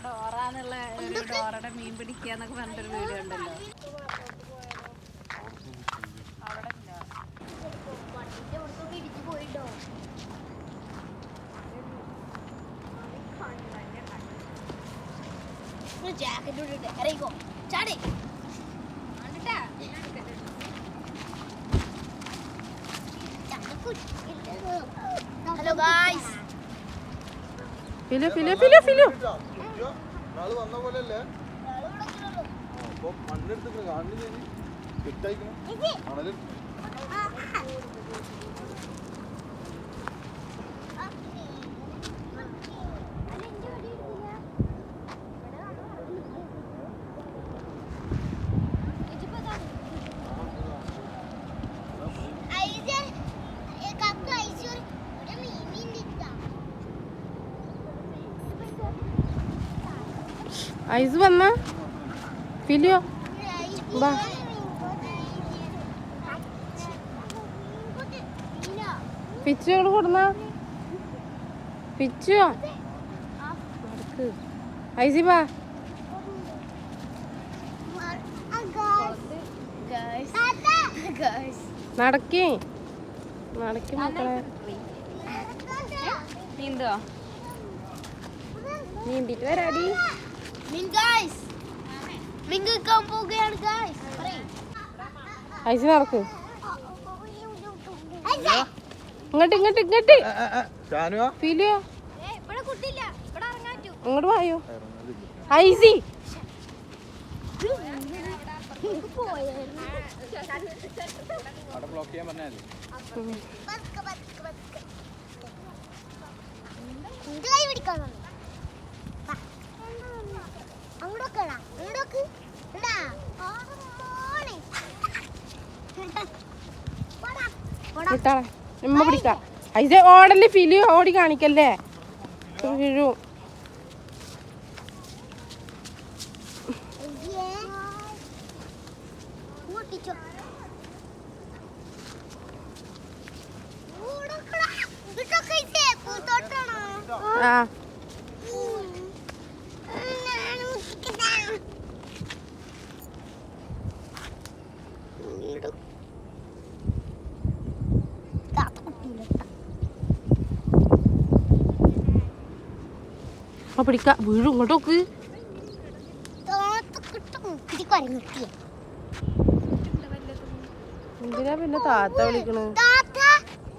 ഡോറാന്നുള്ള ഡോറയുടെ മീൻ പിടിക്കാന്നൊക്കെ പറഞ്ഞിട്ടൊരു വീഡിയോ ഉണ്ടല്ലോ. Hello guys, ഫിലു ഫിലു ഫിലു ഫിലു വന്ന പോലെയല്ലേ മണ്ണെടുത്ത് കാണില്ല കെട്ടായിക്കണം മണല് ഐസ് വന്ന ഫിലിയോ വാ. പിച്ചുകൾ കൊടുന്ന പിച്ചു ഐസി വാ. നടക്കേ നടക്കും മക്കളെ. നീന്തിട്ട് വരാടി. ഐസി നടക്ക്. ഇങ്ങോട്ട് ഇങ്ങോട്ട് ഇങ്ങോട്ട് ഫിലിയോ ഇങ്ങോട്ട് വായോ. ഐസി ഉമ്മ പിടിക്കാം. ഐസ ഓടല്ലേ ഫിലി ഓടി കാണിക്കല്ലേ വീഴും. ആ പിടിക്ക വീഴും. ഇങ്ങോട്ട് നോക്ക്. എന്തിനാ പിന്നെ താത്ത വിളിക്കണ്?